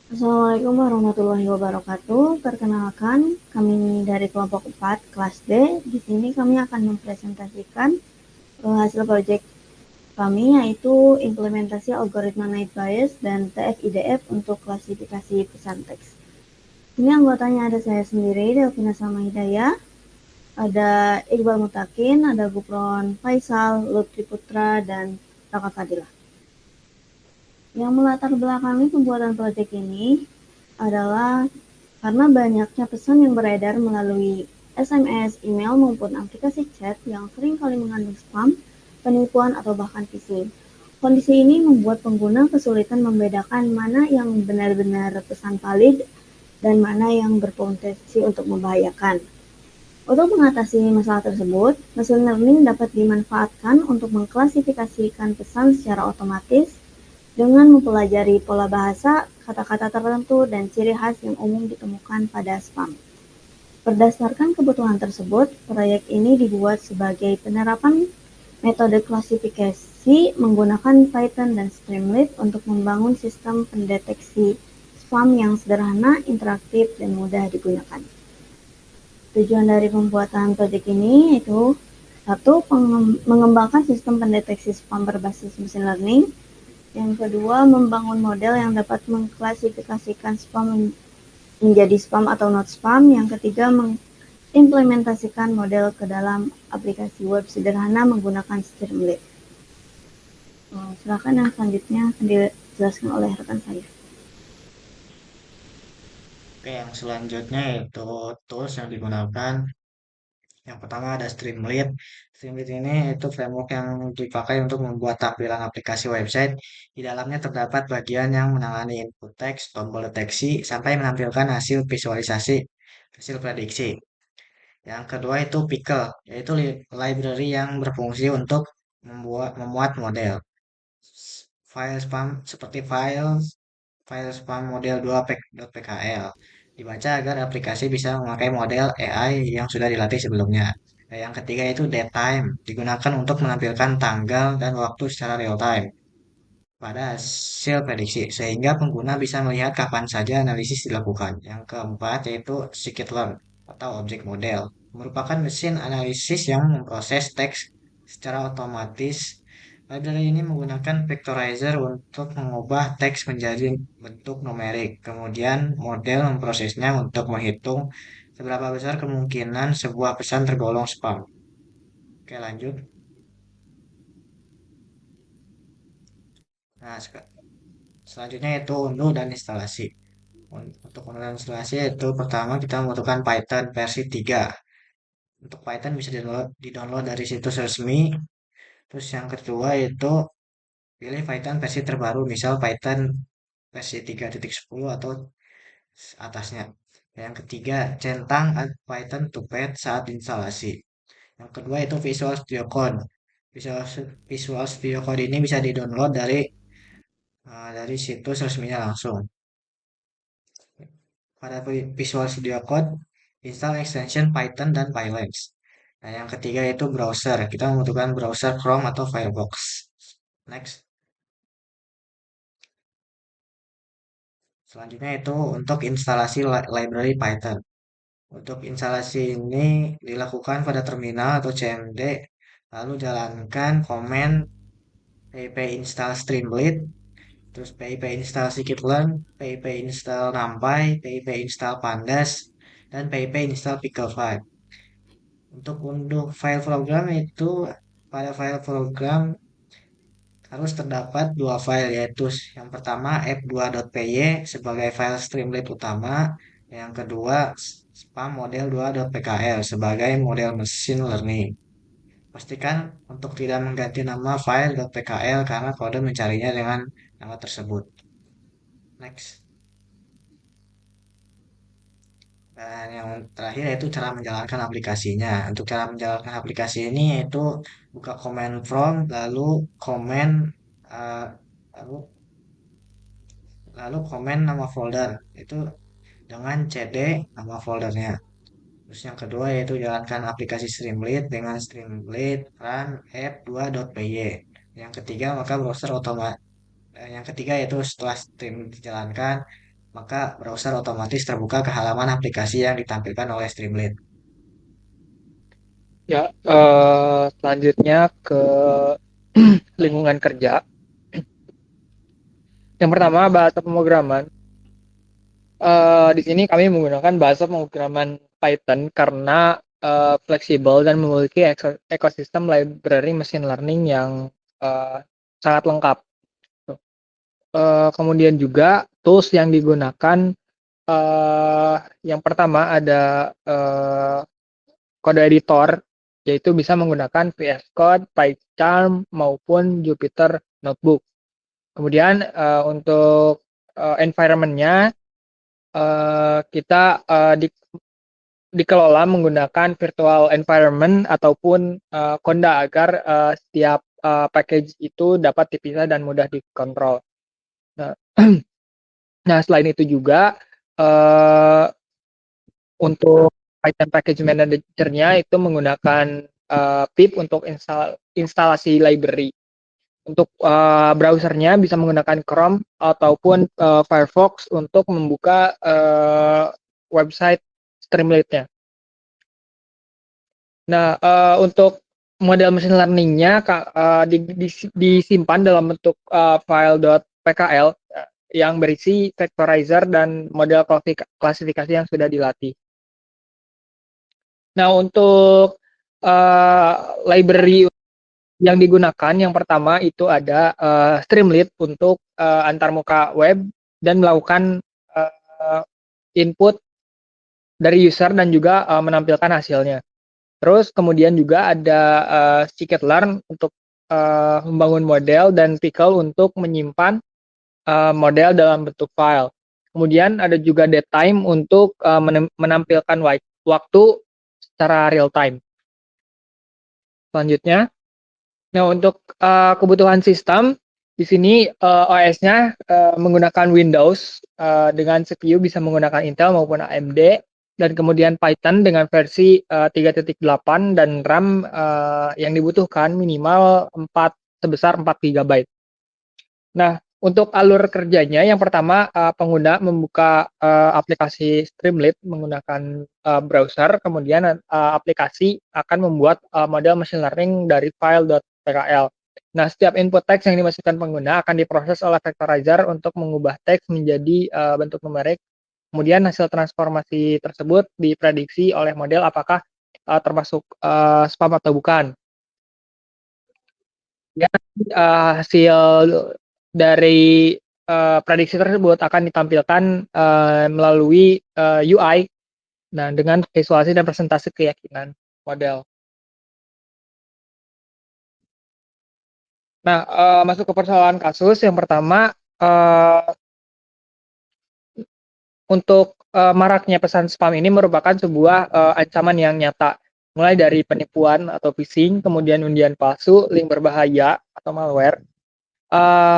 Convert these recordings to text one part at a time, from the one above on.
Assalamualaikum warahmatullahi wabarakatuh. Perkenalkan, kami dari kelompok 4 kelas D. Di sini kami akan mempresentasikan hasil proyek kami, yaitu implementasi algoritma night bias dan TF-IDF untuk klasifikasi pesan teks. Ini anggotanya ada saya sendiri, Delvina Salma Hidayah, ada Iqbal Mutakin, ada Gufron Faisal, Lutfi Putra, dan Raka Fadilah. Yang melatar belakangi pembuatan proyek ini adalah karena banyaknya pesan yang beredar melalui SMS, email, maupun aplikasi chat yang seringkali mengandung spam, penipuan, atau bahkan phishing. Kondisi ini membuat pengguna kesulitan membedakan mana yang benar-benar pesan valid dan mana yang berpotensi untuk membahayakan. Untuk mengatasi masalah tersebut, machine learning dapat dimanfaatkan untuk mengklasifikasikan pesan secara otomatis dengan mempelajari pola bahasa, kata-kata tertentu, dan ciri khas yang umum ditemukan pada spam. Berdasarkan kebutuhan tersebut, proyek ini dibuat sebagai penerapan metode klasifikasi menggunakan Python dan Streamlit untuk membangun sistem pendeteksi spam yang sederhana, interaktif, dan mudah digunakan. Tujuan dari pembuatan proyek ini yaitu satu, mengembangkan sistem pendeteksi spam berbasis machine learning. Yang kedua, membangun model yang dapat mengklasifikasikan spam menjadi spam atau not spam. Yang ketiga, mengimplementasikan model ke dalam aplikasi web sederhana menggunakan Streamlit. Silakan yang selanjutnya akan dijelaskan oleh rekan saya. Oke, yang selanjutnya itu tools yang digunakan. Yang pertama ada Streamlit. Streamlit ini itu framework yang dipakai untuk membuat tampilan aplikasi website. Di dalamnya terdapat bagian yang menangani input teks, tombol deteksi, sampai menampilkan hasil visualisasi, hasil prediksi. Yang kedua itu Pickle, yaitu library yang berfungsi untuk memuat model. File spam seperti file spam model 2.pkl dibaca agar aplikasi bisa memakai model AI yang sudah dilatih sebelumnya. Nah, yang ketiga itu datetime, digunakan untuk menampilkan tanggal dan waktu secara real time pada hasil prediksi, sehingga pengguna bisa melihat kapan saja analisis dilakukan. Yang keempat yaitu scikit-learn atau object model, merupakan mesin analisis yang memproses teks secara otomatis. Library ini menggunakan vectorizer untuk mengubah teks menjadi bentuk numerik. Kemudian model memprosesnya untuk menghitung seberapa besar kemungkinan sebuah pesan tergolong spam. Oke, lanjut. Nah, selanjutnya itu unduh dan instalasi. Untuk unduh dan instalasi itu pertama kita membutuhkan Python versi 3. Untuk Python bisa di-download dari situs resmi. Terus yang kedua itu pilih Python versi terbaru, misal Python versi 3.10 atau atasnya. Yang ketiga, centang Python to Pad saat instalasi. Yang kedua itu Visual Studio Code. Visual, Visual Studio Code ini bisa di-download dari situs resminya langsung. Pada Visual Studio Code, install extension Python dan Pylabs. Nah, yang ketiga itu browser. Kita membutuhkan browser Chrome atau Firefox. Next. Selanjutnya itu untuk instalasi library Python. Untuk instalasi ini dilakukan pada terminal atau CMD, lalu jalankan command pip install streamlit, terus pip install scikit-learn, pip install numpy, pip install pandas, dan pip install pickle5. Untuk unduh file program itu pada file program harus terdapat dua file, yaitu yang pertama f2.py sebagai file streamlit utama, yang kedua spam model 2.pkl sebagai model machine learning. Pastikan untuk tidak mengganti nama file .pkl karena kode mencarinya dengan nama tersebut. Next. Dan yang terakhir yaitu cara menjalankan aplikasinya. Untuk cara menjalankan aplikasi ini yaitu buka command prompt, lalu comment, eh, lalu komen nama folder itu dengan cd nama foldernya. Terus yang kedua yaitu jalankan aplikasi Streamlit dengan Streamlit run app2.py. Yang ketiga maka browser otomatis. Yang ketiga yaitu setelah Streamlit dijalankan, maka browser otomatis terbuka ke halaman aplikasi yang ditampilkan oleh Streamlit. Ya, selanjutnya ke lingkungan kerja. Yang pertama, bahasa pemrograman. Di sini kami menggunakan bahasa pemrograman Python karena fleksibel dan memiliki ekosistem library machine learning yang uh, sangat lengkap. Kemudian juga tools yang digunakan, yang pertama ada kode editor, yaitu bisa menggunakan VS Code, PyCharm, maupun Jupyter Notebook. Kemudian untuk environment-nya, kita dikelola menggunakan virtual environment ataupun Conda agar setiap package itu dapat dipisah dan mudah dikontrol. Nah, nah selain itu juga untuk Python Package Manager-nya itu menggunakan pip untuk instalasi library. Untuk browsernya bisa menggunakan Chrome ataupun Firefox untuk membuka website Streamlit-nya. Nah, untuk model machine learning-nya disimpan dalam bentuk file.pkl yang berisi vectorizer dan model klasifikasi yang sudah dilatih. Nah, untuk library yang digunakan, yang pertama itu ada Streamlit untuk antarmuka web dan melakukan input dari user dan juga menampilkan hasilnya. Terus kemudian juga ada scikit-learn untuk membangun model dan pickle untuk menyimpan model dalam bentuk file. Kemudian ada juga datetime untuk menampilkan waktu secara real time. Selanjutnya, nah untuk kebutuhan sistem di sini OS-nya menggunakan Windows dengan CPU bisa menggunakan Intel maupun AMD, dan kemudian Python dengan versi 3.8 dan RAM yang dibutuhkan minimal sebesar 4 GB. Nah, untuk alur kerjanya, yang pertama pengguna membuka aplikasi Streamlit menggunakan browser, kemudian aplikasi akan membuat model machine learning dari file.pkl. Nah, setiap input teks yang dimasukkan pengguna akan diproses oleh vectorizer untuk mengubah teks menjadi bentuk numerik. Kemudian hasil transformasi tersebut diprediksi oleh model apakah termasuk spam atau bukan. Ya, hasil dari prediksi tersebut akan ditampilkan melalui UI, nah dengan visualisasi dan presentasi keyakinan model. Nah, masuk ke persoalan kasus yang pertama, untuk maraknya pesan spam ini merupakan sebuah ancaman yang nyata, mulai dari penipuan atau phishing, kemudian undian palsu, link berbahaya atau malware,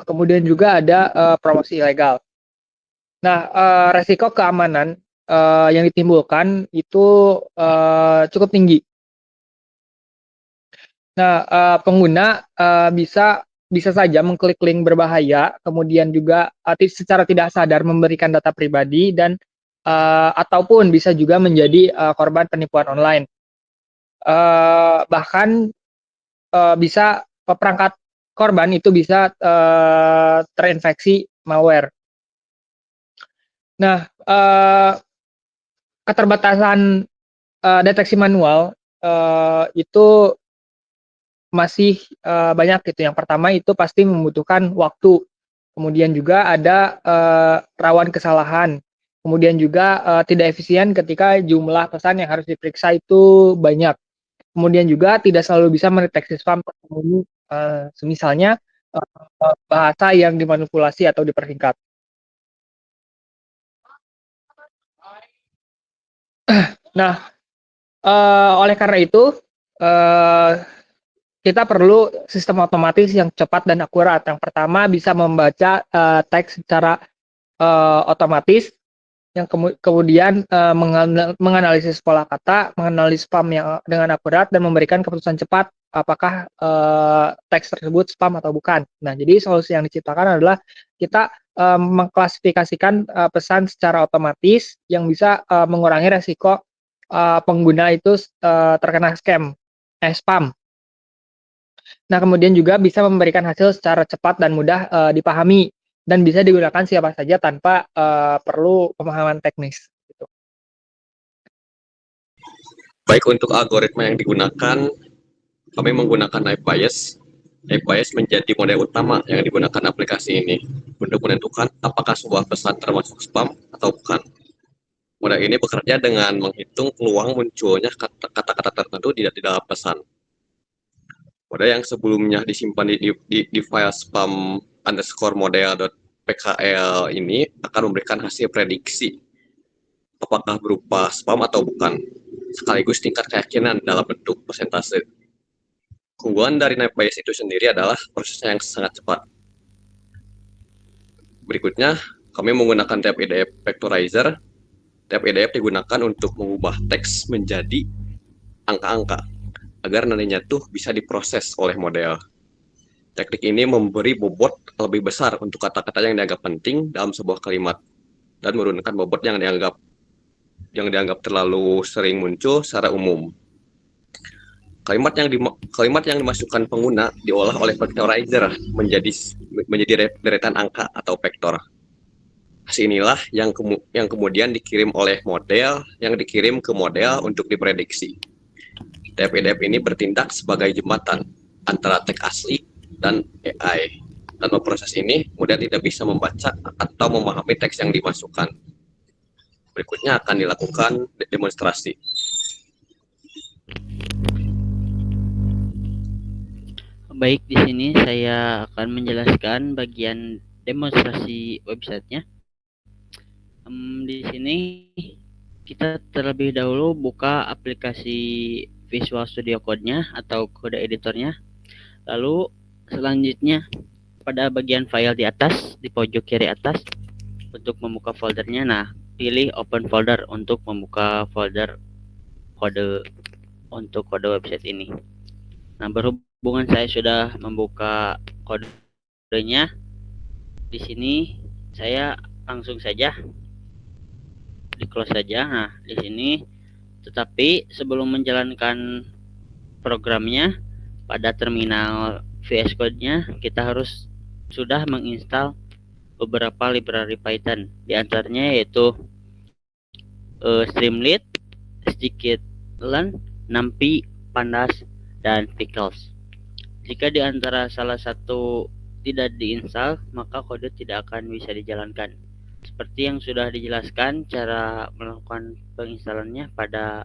kemudian juga ada promosi ilegal. Nah, resiko keamanan yang ditimbulkan itu cukup tinggi. Nah, pengguna bisa saja mengklik link berbahaya, kemudian juga secara tidak sadar memberikan data pribadi dan ataupun bisa juga menjadi korban penipuan online. Bahkan bisa perangkat korban itu bisa terinfeksi malware. Nah, keterbatasan deteksi manual itu masih banyak gitu. Yang pertama itu pasti membutuhkan waktu. Kemudian juga ada rawan kesalahan. Kemudian juga tidak efisien ketika jumlah pesan yang harus diperiksa itu banyak. Kemudian juga tidak selalu bisa mendeteksi spam tersembunyi, semisalnya bahasa yang dimanipulasi atau dipersingkat. Nah, oleh karena itu kita perlu sistem otomatis yang cepat dan akurat. Yang pertama bisa membaca teks secara otomatis, yang kemudian menganalisis pola kata, menganalisis spam yang dengan akurat, dan memberikan keputusan cepat apakah teks tersebut spam atau bukan. Nah, jadi solusi yang diciptakan adalah kita mengklasifikasikan pesan secara otomatis yang bisa mengurangi resiko pengguna itu terkena spam. Nah, kemudian juga bisa memberikan hasil secara cepat dan mudah dipahami dan bisa digunakan siapa saja tanpa perlu pemahaman teknis. Gitu. Baik, untuk algoritma yang digunakan, kami menggunakan App Bias. App Bias menjadi model utama yang digunakan aplikasi ini untuk menentukan apakah sebuah pesan termasuk spam atau bukan. Model ini bekerja dengan menghitung peluang munculnya kata-kata tertentu di dalam pesan. Model yang sebelumnya disimpan di file spam underscore model.pkl ini akan memberikan hasil prediksi apakah berupa spam atau bukan, sekaligus tingkat keyakinan dalam bentuk persentase. Keunggulan dari App Bias itu sendiri adalah prosesnya yang sangat cepat. Berikutnya, kami menggunakan Type EDF Vectorizer. Type EDF digunakan untuk mengubah teks menjadi angka-angka agar nantinya tuh bisa diproses oleh model. Teknik ini memberi bobot lebih besar untuk kata-kata yang dianggap penting dalam sebuah kalimat dan menurunkan bobot yang dianggap terlalu sering muncul secara umum. Kalimat yang dimasukkan pengguna diolah oleh vectorizer menjadi deretan angka atau vektor. Hasil inilah yang kemudian dikirim oleh model ke model untuk diprediksi. DPDP ini bertindak sebagai jembatan antara teks asli dan AI. Tanpa proses ini, model tidak bisa membaca atau memahami teks yang dimasukkan. Berikutnya akan dilakukan demonstrasi. Baik, di sini saya akan menjelaskan bagian demonstrasi websitenya. Di sini kita terlebih dahulu buka aplikasi Visual Studio Code-nya atau kode editornya. Lalu selanjutnya pada bagian file di atas, di pojok kiri atas, untuk membuka foldernya, nah pilih open folder untuk membuka folder kode untuk kode website ini. Nah, berhubungan saya sudah membuka kodenya, di sini saya langsung saja di close saja. Nah, di sini tetapi sebelum menjalankan programnya pada terminal VS Code-nya, kita harus sudah menginstal beberapa library Python. Di antaranya yaitu Streamlit, Scikit-learn, NumPy, Pandas, dan Pickles. Jika di antara salah satu tidak diinstal, maka kode tidak akan bisa dijalankan. Seperti yang sudah dijelaskan cara melakukan penginstalannya pada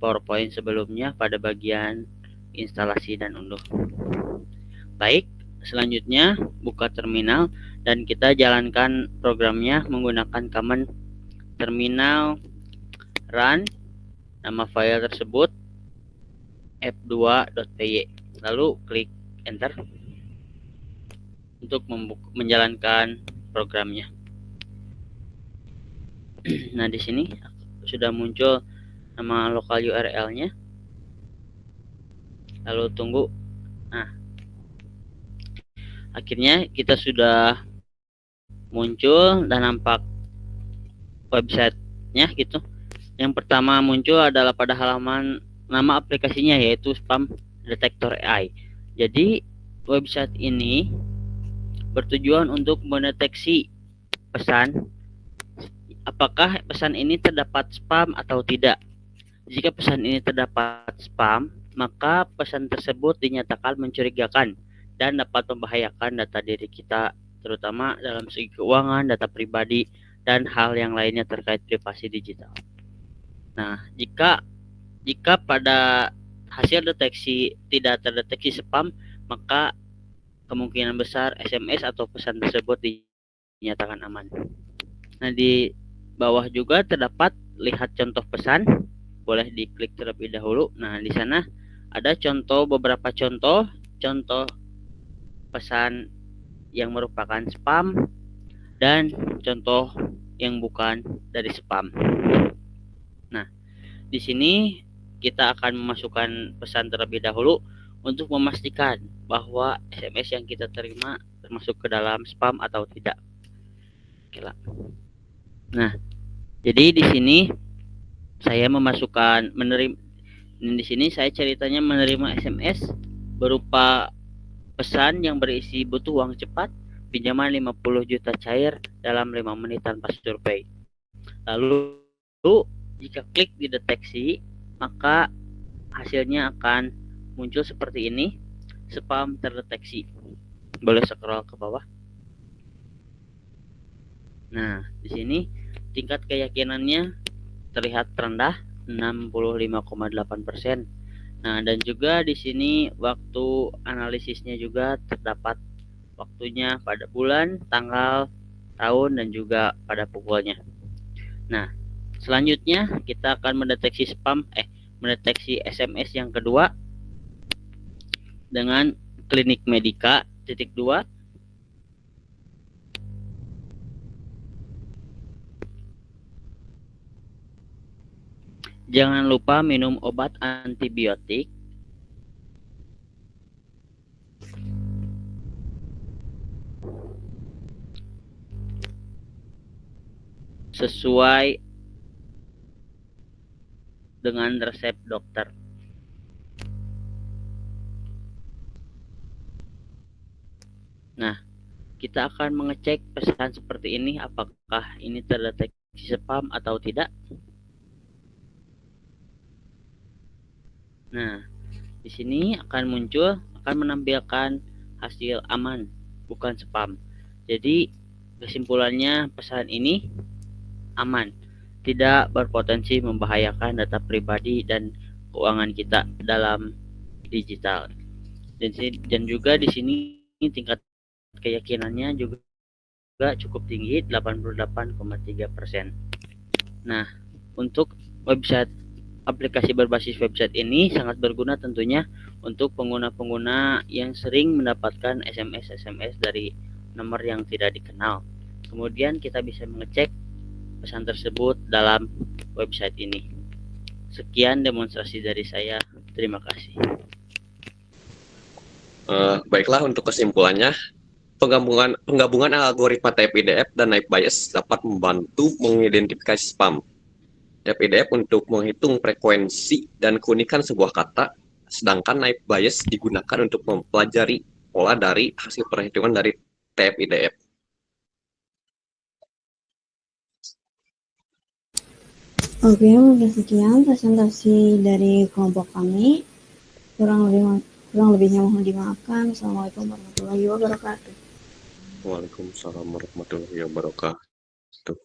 PowerPoint sebelumnya pada bagian instalasi dan unduh. Baik, selanjutnya buka terminal dan kita jalankan programnya menggunakan command terminal run, nama file tersebut f2.py, lalu klik enter untuk menjalankan programnya. Nah, di sini sudah muncul nama lokal URL-nya. Lalu tunggu. Nah, akhirnya kita sudah muncul dan nampak website-nya gitu. Yang pertama muncul adalah pada halaman nama aplikasinya yaitu Spam Detector AI. Jadi website ini bertujuan untuk mendeteksi pesan apakah pesan ini terdapat spam atau tidak. Jika pesan ini terdapat spam, maka pesan tersebut dinyatakan mencurigakan dan dapat membahayakan data diri kita, terutama dalam segi keuangan, data pribadi, dan hal yang lainnya terkait privasi digital. Nah, jika pada hasil deteksi tidak terdeteksi spam, maka kemungkinan besar SMS atau pesan tersebut dinyatakan aman. Nah, di bawah juga terdapat lihat contoh pesan. Boleh diklik terlebih dahulu. Nah, di sana ada beberapa contoh pesan yang merupakan spam dan contoh yang bukan dari spam. Nah, di sini kita akan memasukkan pesan terlebih dahulu untuk memastikan bahwa SMS yang kita terima termasuk ke dalam spam atau tidak. Oke lah. Nah, jadi di sini saya di sini saya ceritanya menerima SMS berupa pesan yang berisi butuh uang cepat, pinjaman 50 juta cair dalam 5 menit tanpa survei. Lalu jika klik dideteksi, maka hasilnya akan muncul seperti ini, spam terdeteksi. Boleh scroll ke bawah. Nah, di sini tingkat keyakinannya terlihat rendah, 65,8%. Nah, dan juga di sini waktu analisisnya juga terdapat waktunya pada bulan, tanggal, tahun, dan juga pada pukulnya. Nah, selanjutnya kita akan mendeteksi SMS yang kedua dengan Klinik Medika .2. Jangan lupa minum obat antibiotik sesuai dengan resep dokter. Nah, kita akan mengecek pesan seperti ini apakah ini terdeteksi spam atau tidak. Nah, di sini akan menampilkan hasil aman, bukan spam. Jadi, kesimpulannya pesan ini aman, tidak berpotensi membahayakan data pribadi dan keuangan kita dalam digital. Dan juga di sini tingkat keyakinannya juga cukup tinggi, 88,3%. Nah, untuk aplikasi berbasis website ini sangat berguna tentunya untuk pengguna-pengguna yang sering mendapatkan SMS dari nomor yang tidak dikenal. Kemudian kita bisa mengecek pesan tersebut dalam website ini. Sekian demonstrasi dari saya. Terima kasih. Baiklah, untuk kesimpulannya, penggabungan algoritma type-IDF dan Naive Bayes dapat membantu mengidentifikasi spam. Type-IDF untuk menghitung frekuensi dan keunikan sebuah kata, sedangkan Naive Bayes digunakan untuk mempelajari pola dari hasil perhitungan dari type-IDF. Oke, mungkin sekian presentasi dari kelompok kami. Kurang lebihnya mohon dimaafkan. Assalamualaikum warahmatullahi wabarakatuh. Waalaikumsalam warahmatullahi wabarakatuh.